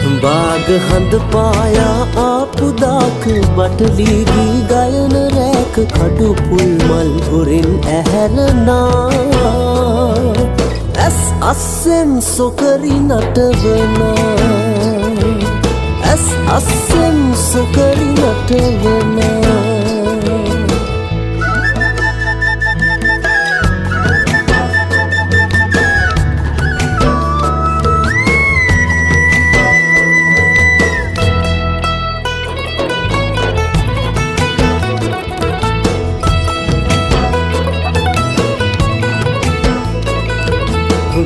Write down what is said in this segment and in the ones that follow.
बाग हंद पाया आपुदाक बटलीगी गायन रैक खडु पुलमल उरिन ඇහැරනා ඇස් අස්සෙන් සොකරි නටවනා ඇස් අස්සෙන් සොකරි නටවනා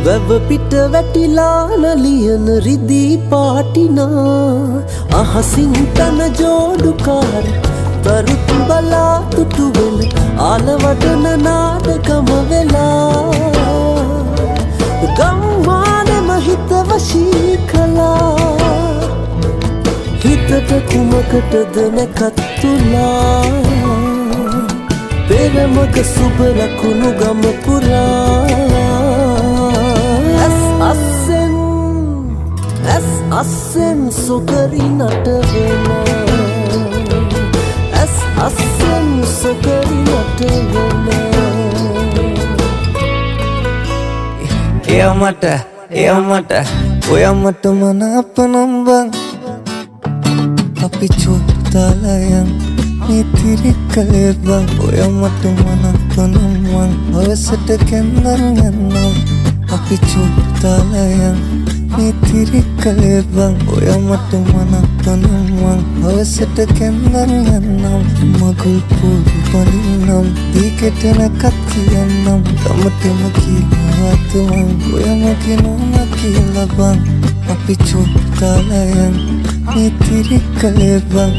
වැව පිට වැටිලා නලියන රිදී පාටිනා අහසින් තන ජෝඩුකාර තරුත් බලා තුටුවෙන ආලවටන නාඩගම වෙලා ගම්මානම හිත වශී කළා හිතට කුමකටද නැකත්තුලා පෙරමග සුබ ලකුණු ගම පුරා අස්සෙන් සොකරි නටවෙනා ඇස් අස්සෙන් සොකරි නටවෙනා එයාමට ඔයාමට මනාපනම් බං අපි චුත්තාලයන් මිතිරි කලේ බං ඔයාමට මනාපනම් බං අවසට කැන්දන් යන්නම් අපි චුත්තාලයන් මිතිරි කලේ බං ඔයාමට මනාපනම් බං අවසට කැන්දන් යන්නම් මගුල් පොල් පනින්නම් දීකෙටන කත් කියන්නම් තමටම කියලාත් මං ඔයාමගේ නෝනා කියලා බං අපි චුත්තාලයන් මිතිරි කලේ බං